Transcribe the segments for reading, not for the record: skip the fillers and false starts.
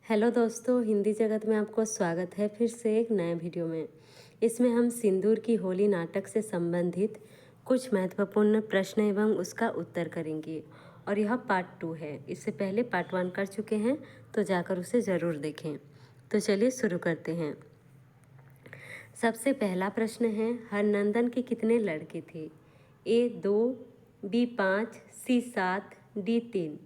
Hello दोस्तों, हिंदी जगत में आपको स्वागत है फिर से एक नए वीडियो में। इसमें हम सिंदूर की होली नाटक से संबंधित कुछ महत्वपूर्ण प्रश्न एवं उसका उत्तर करेंगे और यह पार्ट 2 है। इससे पहले पार्ट 1 कर चुके हैं तो जाकर उसे ज़रूर देखें। तो चलिए शुरू करते हैं। सबसे पहला प्रश्न है, हरनंदन के कितने लड़के थे? ए 2, बी 5, सी 7, डी 3।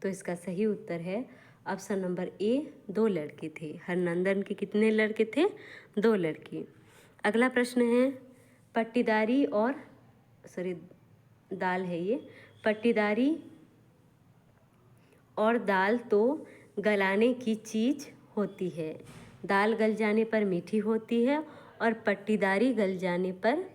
तो इसका सही उत्तर है ऑप्शन नंबर ए, 2 लड़के थे। हरनंदन के कितने लड़के थे? 2 लड़के। अगला प्रश्न है, पट्टीदारी और दाल है ये। पट्टीदारी और दाल तो गलाने की चीज़ होती है। दाल गल जाने पर मीठी होती है और पट्टीदारी गल जाने पर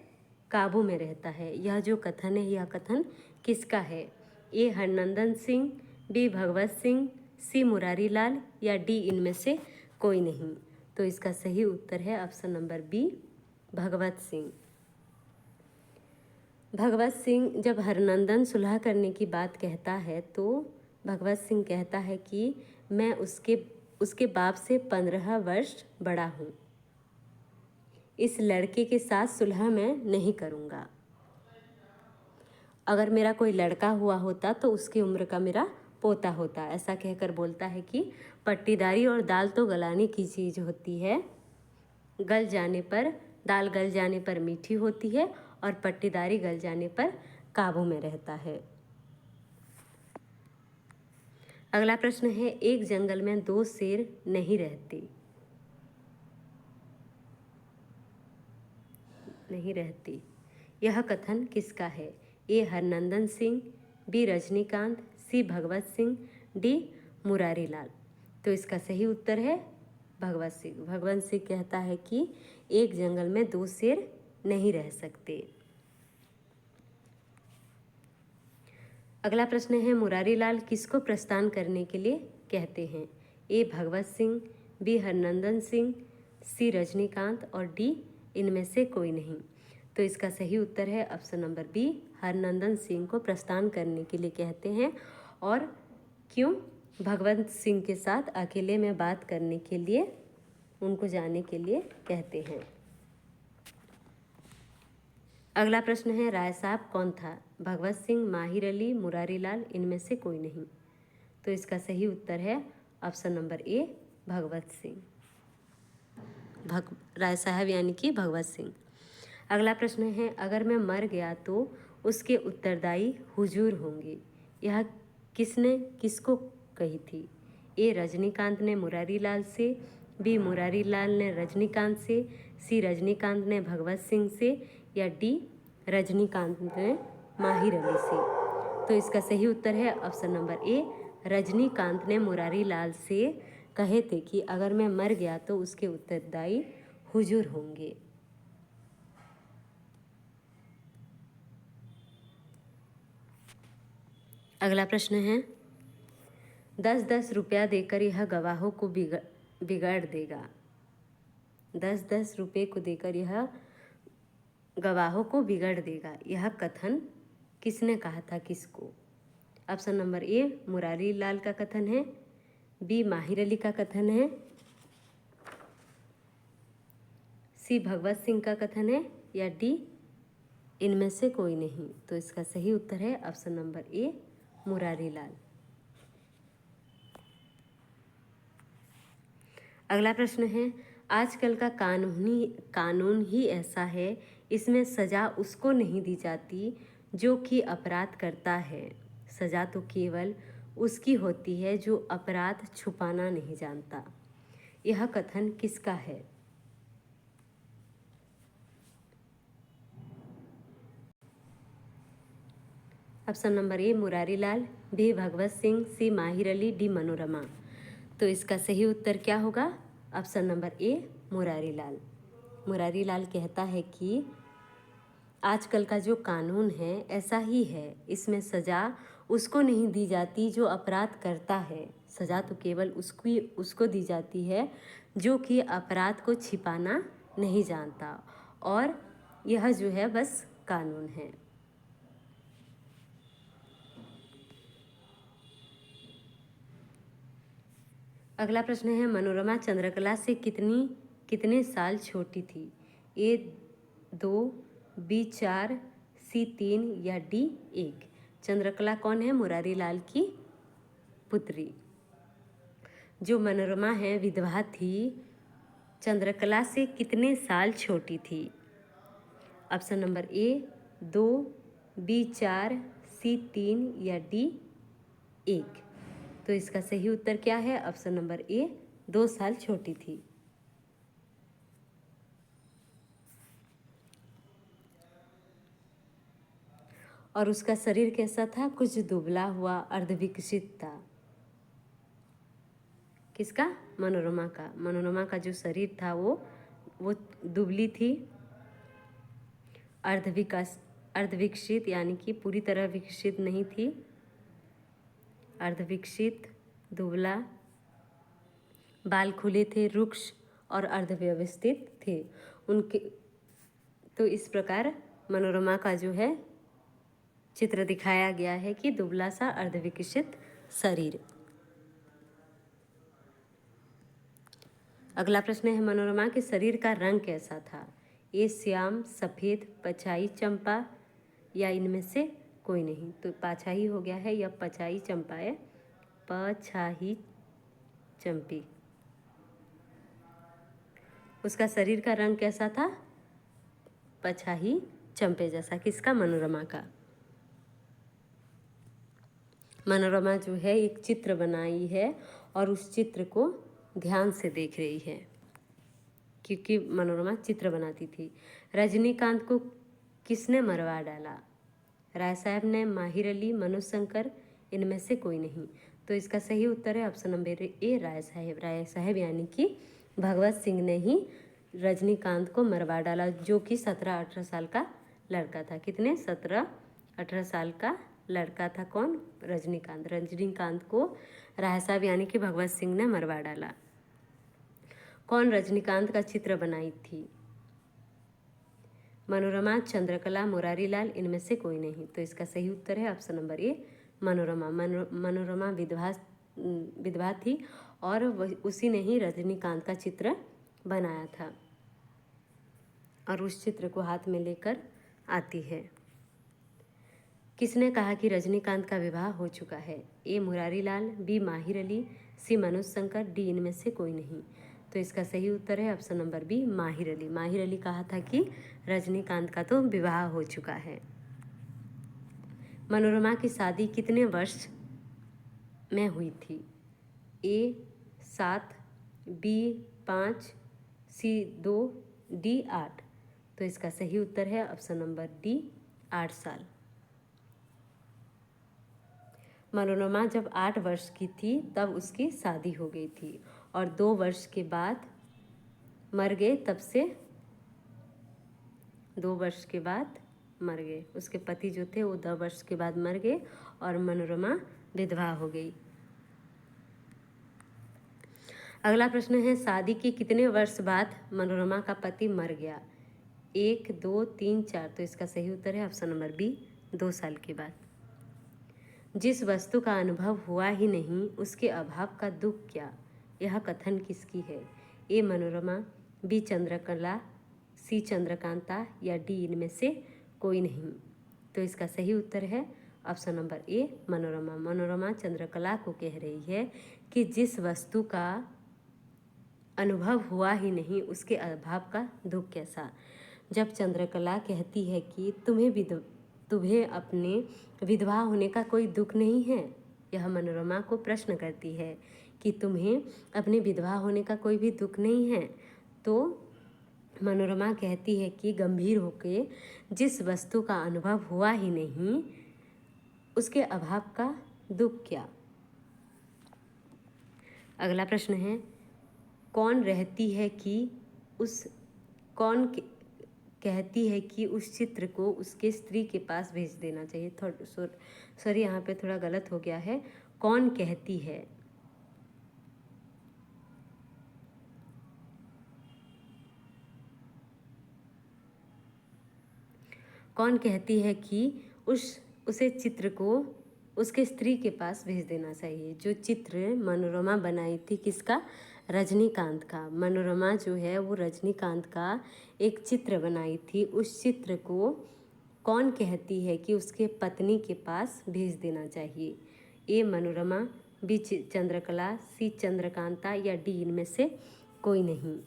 काबू में रहता है। यह जो कथन है, यह कथन किसका है? ए हरनंदन सिंह, बी भगवत सिंह, सी मुरारी लाल या डी इनमें से कोई नहीं। तो इसका सही उत्तर है option number B, Bhagwat Singh. Bhagwat Singh जब हरनंदन सुलह करने की बात कहता है तो भगवत सिंह कहता है कि मैं उसके बाप से 15 वर्ष बड़ा हूँ। इस लड़के के साथ सुलह मैं नहीं करूँगा। अगर मेरा कोई लड़का हुआ होता तो उसकी उम्र का मेरा पोता होता। ऐसा कहकर बोलता है कि पट्टीदारी और दाल तो गलाने की चीज़ होती है। दाल गल जाने पर मीठी होती है और पट्टीदारी गल जाने पर काबू में रहता है। अगला प्रश्न है, एक जंगल में 2 शेर नहीं रहते। यह कथन किसका है? ए हरनंदन सिंह, बी रजनीकांत, सी भगवत सिंह, डी मुरारी लाल। तो इसका सही उत्तर है भगवत सिंह। भगवत सिंह कहता है कि एक जंगल में 2 शेर नहीं रह सकते। अगला प्रश्न है, मुरारी लाल किसको प्रस्थान करने के लिए कहते हैं? ए भगवत सिंह, बी हरनंदन सिंह, सी रजनीकांत और डी इनमें से कोई नहीं। तो इसका सही उत्तर है option number B, Harnandan Singh को प्रस्थान करने के लिए कहते हैं। और क्यों? भगवंत सिंह के साथ अकेले में बात करने के लिए, उनको जाने के लिए कहते हैं। अगला प्रश्न है, राय साहब कौन था? भगवत सिंह, माहिर अली, मुरारी लाल, इनमें से कोई नहीं। तो इसका सही उत्तर है ऑप्शन नंबर ए, भगवत सिंह। राय साहब यानी कि भगवत सिंह। अगला प्रश्न है, अगर मैं मर गया तो उसके उत्तरदायी हुजूर होंगे। यह किसने किसको कही थी? ए रजनीकांत ने मुरारी लाल से, बी मुरारी लाल ने रजनीकांत से, सी रजनीकांत ने भगवत सिंह से या डी रजनीकांत ने माहिर अली से। तो इसका सही उत्तर है ऑप्शन नंबर ए, रजनीकांत ने मुरारी लाल से कहे थे कि अगर मैं मर गया तो उसके उत्तरदायी हुजूर होंगे। अगला प्रश्न है, 10-10 रुपया देकर यह गवाहों को बिगाड़ देगा। 10-10 रुपये को देकर यह गवाहों को बिगाड़ देगा। यह कथन किसने कहा था किसको? ऑप्शन नंबर ए, मुरारी लाल का कथन है, बी माहिर अली का कथन है, सी भगवत सिंह का कथन है या डी इनमें से कोई नहीं। तो इसका सही उत्तर है ऑप्शन नंबर ए, मुरारी लाल। अगला प्रश्न है, आजकल का कानून ही ऐसा है, इसमें सज़ा उसको नहीं दी जाती जो कि अपराध करता है। सज़ा तो केवल उसकी होती है जो अपराध छुपाना नहीं जानता। यह कथन किसका है? Option number A, Murari Lal, B Bhagwat Singh, C Mahir Ali, D Manorama. तो इसका सही उत्तर क्या होगा? ऑप्शन नंबर ए, मुरारी लाल। मुरारी लाल कहता है कि आजकल का जो कानून है ऐसा ही है, इसमें सज़ा उसको नहीं दी जाती जो अपराध करता है। सज़ा तो केवल उसको दी जाती है जो कि अपराध को छिपाना नहीं जानता। और यह जो है बस कानून है। अगला प्रश्न है, मनोरमा चंद्रकला से कितने साल छोटी थी? ए 2, बी 4, सी 3 या डी 1? चंद्रकला कौन है? मुरारी लाल की पुत्री। जो मनोरमा है विधवा थी, चंद्रकला से कितने साल छोटी थी? ऑप्शन नंबर ए 2, बी 4, सी 3 या डी 1? तो इसका सही उत्तर क्या है? ऑप्शन नंबर ए 2 साल छोटी थी। और उसका शरीर कैसा था? कुछ दुबला हुआ, अर्धविकसित था। किसका? मनोरमा का। मनोरमा का जो शरीर था वो दुबली थी, अर्धविकसित यानी कि पूरी तरह विकसित नहीं थी, अर्धविकसित, दुबला, बाल खुले थे, रुक्ष और अर्धव्यवस्थित थे उनके। तो इस प्रकार मनोरमा का जो है चित्र दिखाया गया है कि दुबला सा अर्धविकसित शरीर। अगला प्रश्न है, मनोरमा के शरीर का रंग कैसा था? ए श्याम, सफ़ेद, पछाई चंपा या इनमें से कोई नहीं? तो पाछाही हो गया है या पछाई चंपा है? पछाही चंपी। उसका शरीर का रंग कैसा था? पछाही चंपे जैसा। किसका? मनोरमा का। मनोरमा जो है एक चित्र बनाई है और उस चित्र को ध्यान से देख रही है क्योंकि मनोरमा चित्र बनाती थी। रजनीकांत को किसने मरवा डाला? राय साहब ने, माहिर अली, मनोज शंकर, इनमें से कोई नहीं? तो इसका सही उत्तर है ऑप्शन नंबर ए राय साहब। राय साहब यानी कि भगवत सिंह ने ही रजनीकांत को मरवा डाला, जो कि 17-18 साल का लड़का था। कितने? 17-18 साल का लड़का था। कौन? रजनीकांत। रजनीकांत को राय साहब यानी कि भगवत सिंह ने मरवा डाला। कौन रजनीकांत का चित्र बनाई थी? मनोरमा, चंद्रकला, मुरारी लाल, इनमें से कोई नहीं? तो इसका सही उत्तर है ऑप्शन नंबर ए मनोरमा। मनोरमा विधवा थी और उसी ने ही रजनीकांत का चित्र बनाया था और उस चित्र को हाथ में लेकर आती है। किसने कहा कि रजनीकांत का विवाह हो चुका है? ए मुरारी लाल, बी माहिर अली, सी मनोज शंकर, डी इनमें से कोई नहीं? तो इसका सही उत्तर है ऑप्शन नंबर बी माहिर अली। माहिर अली कहा था कि रजनीकांत का तो विवाह हो चुका है। मनोरमा की शादी कितने वर्ष में हुई थी? ए 7, बी 5, सी 2, डी 8? तो इसका सही उत्तर है ऑप्शन नंबर डी 8 साल। मनोरमा जब 8 वर्ष की थी तब उसकी शादी हो गई थी और 2 वर्ष के बाद मर गए। तब से 2 वर्ष के बाद मर गए। उसके पति जो थे वो 2 वर्ष के बाद मर गए और मनोरमा विधवा हो गई। अगला प्रश्न है, शादी के कितने वर्ष बाद मनोरमा का पति मर गया? 1, 2, 3, 4? तो इसका सही उत्तर है ऑप्शन नंबर बी 2 साल के बाद। जिस वस्तु का अनुभव हुआ ही नहीं उसके अभाव का दुख क्या? यह कथन किसकी है? ए मनोरमा, बी चंद्रकला, सी चंद्रकांता या डी इनमें से कोई नहीं? तो इसका सही उत्तर है ऑप्शन नंबर ए मनोरमा। मनोरमा चंद्रकला को कह रही है कि जिस वस्तु का अनुभव हुआ ही नहीं उसके अभाव का दुख कैसा। जब चंद्रकला कहती है कि तुम्हें अपने विधवा होने का कोई दुख नहीं है, यह मनोरमा को प्रश्न करती है कि तुम्हें अपने विधवा होने का कोई भी दुख नहीं है, तो मनोरमा कहती है कि गंभीर होकर जिस वस्तु का अनुभव हुआ ही नहीं उसके अभाव का दुख क्या। अगला प्रश्न है, कौन कहती है कि उस चित्र को उसके स्त्री के पास भेज देना चाहिए। सॉरी यहाँ पे थोड़ा गलत हो गया है। कौन कहती है? कौन कहती है कि उसे चित्र को उसके स्त्री के पास भेज देना चाहिए। जो चित्र मनोरमा बनाई थी किसका? रजनीकांत का। मनोरमा जो है वो रजनीकांत का एक चित्र बनाई थी। उस चित्र को कौन कहती है कि उसके पत्नी के पास भेज देना चाहिए? ए मनोरमा, बी चंद्रकला, सी चंद्रकांता या डी इनमें से कोई नहीं।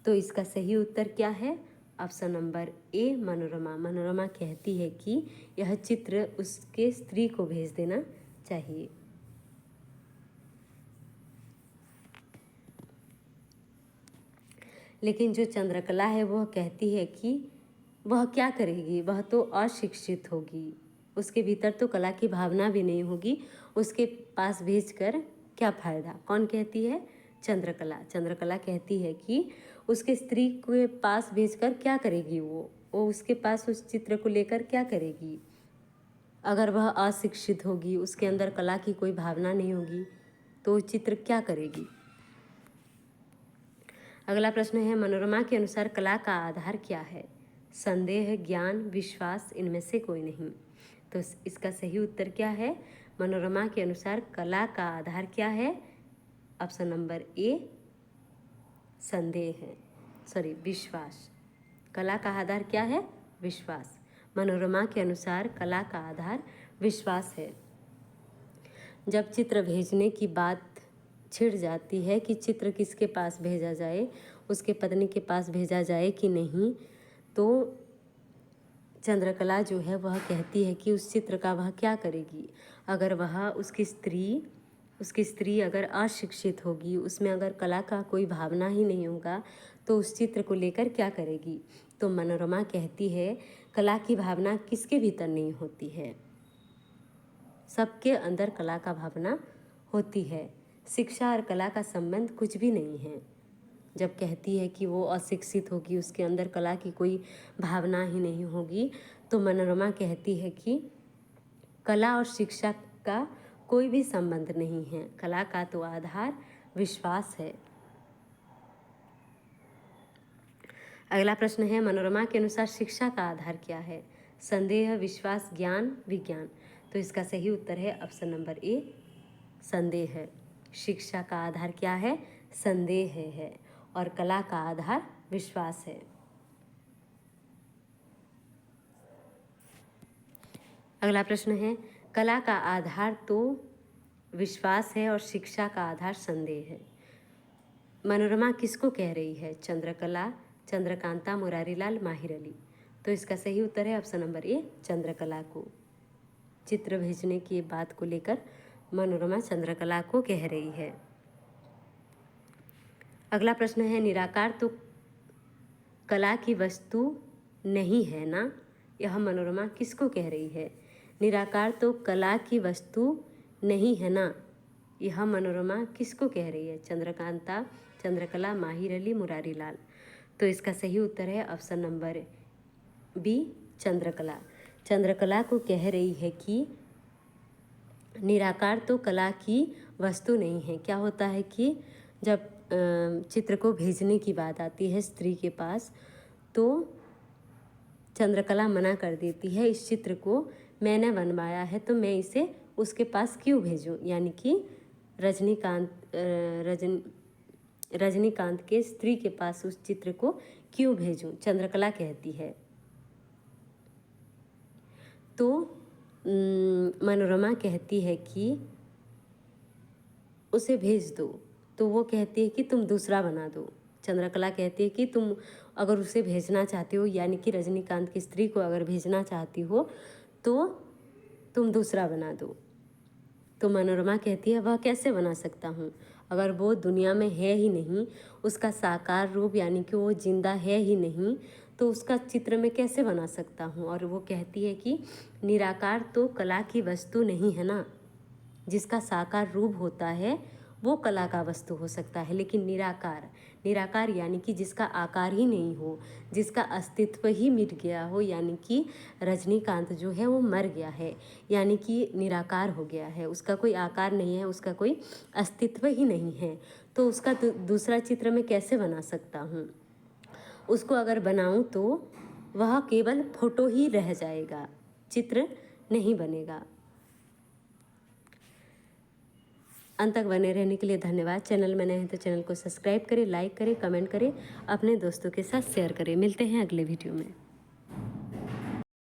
तो इसका सही उत्तर क्या है? ऑप्शन नंबर ए मनोरमा। मनोरमा कहती है कि यह चित्र उसके स्त्री को भेज देना चाहिए। लेकिन जो चंद्रकला है वह कहती है कि वह क्या करेगी? वह तो अशिक्षित होगी, उसके भीतर तो कला की भावना भी नहीं होगी, उसके पास भेजकर क्या फ़ायदा? कौन कहती है? चंद्रकला। चंद्रकला कहती है कि उसके स्त्री के पास भेजकर क्या करेगी? वो उसके पास उस चित्र को लेकर क्या करेगी? अगर वह अशिक्षित होगी, उसके अंदर कला की कोई भावना नहीं होगी, तो चित्र क्या करेगी? अगला प्रश्न है, मनोरमा के अनुसार कला का आधार क्या है? संदेह, ज्ञान, विश्वास, इनमें से कोई नहीं। तो इसका सही उत्तर क्या है? मनोरमा के अनुसार कला का आधार क्या है? ऑप्शन नंबर ए संदेह है, सॉरी विश्वास। कला का आधार क्या है? विश्वास। मनोरमा के अनुसार कला का आधार विश्वास है। जब चित्र भेजने की बात छिड़ जाती है कि चित्र किसके पास भेजा जाए, उसके पत्नी के पास भेजा जाए कि नहीं, तो चंद्रकला जो है वह कहती है कि उस चित्र का वह क्या करेगी? अगर वह उसकी स्त्री अगर अशिक्षित होगी, उसमें अगर कला का कोई भावना ही नहीं होगा, तो उस चित्र को लेकर क्या करेगी? तो मनोरमा कहती है कला की भावना किसके भीतर नहीं होती है? सबके अंदर कला का भावना होती है। शिक्षा और कला का संबंध कुछ भी नहीं है। जब कहती है कि वो अशिक्षित होगी, उसके अंदर कला की कोई भावना ही नहीं होगी, तो मनोरमा कहती है कि कला और शिक्षा का कोई भी संबंध नहीं है। कला का तो आधार विश्वास है। अगला प्रश्न है, मनोरमा के अनुसार शिक्षा का आधार क्या है? संदेह, विश्वास, ज्ञान, विज्ञान। तो इसका सही उत्तर है ऑप्शन नंबर ए संदेह है। शिक्षा का आधार क्या है? संदेह है और कला का आधार विश्वास है। अगला प्रश्न है, कला का आधार तो विश्वास है और शिक्षा का आधार संदेह है। मनोरमा किसको कह रही है? चंद्रकला, चंद्रकांता, मुरारीलाल, माहिर अली। तो इसका सही उत्तर है ऑप्शन नंबर ए चंद्रकला को। चित्र भेजने की बात को लेकर मनोरमा चंद्रकला को कह रही है। अगला प्रश्न है, निराकार तो कला की वस्तु नहीं है ना? यह मनोरमा किसको कह रही है? निराकार तो कला की वस्तु नहीं है ना? यह मनोरमा किसको कह रही है? चंद्रकांता, चंद्रकला, माहिर अली, मुरारीलाल। तो इसका सही उत्तर है option number B Chandrakala. Chandrakala को कह रही है कि निराकार तो कला की वस्तु नहीं है। क्या होता है कि जब चित्र को भेजने की बात आती है स्त्री के पास, तो चंद्रकला मना कर देती है, इस चित्र को मैंने बनवाया है तो मैं इसे उसके पास क्यों भेजूं? यानी कि रजनीकांत के स्त्री के पास उस चित्र को क्यों भेजूं? चंद्रकला कहती है। तो मनोरमा कहती है कि उसे भेज दो, तो वो कहती है कि तुम दूसरा बना दो। चंद्रकला कहती है कि तुम अगर उसे भेजना चाहती हो, यानी कि रजनीकांत की स्त्री को अगर भेजना चाहती हो, तो तुम दूसरा बना दो। तो मनोरमा कहती है वह कैसे बना सकता हूँ? अगर वो दुनिया में है ही नहीं, उसका साकार रूप यानी कि वो जिंदा है ही नहीं, तो उसका चित्र मैं कैसे बना सकता हूँ? और वो कहती है कि निराकार तो कला की वस्तु नहीं है ना। जिसका साकार रूप होता है वो कला का वस्तु हो सकता है, लेकिन निराकार यानी कि जिसका आकार ही नहीं हो, जिसका अस्तित्व ही मिट गया हो, यानी कि रजनीकांत जो है वो मर गया है, यानी कि निराकार हो गया है, उसका कोई आकार नहीं है, उसका कोई अस्तित्व ही नहीं है, तो उसका दूसरा चित्र मैं कैसे बना सकता हूँ? उसको अगर बनाऊँ तो वह केवल फोटो ही रह जाएगा, चित्र नहीं बनेगा। अंत तक बने रहने के लिए धन्यवाद। चैनल में नए हैं तो चैनल को सब्सक्राइब करें, लाइक करें, कमेंट करें, अपने दोस्तों के साथ शेयर करें। मिलते हैं अगले वीडियो में।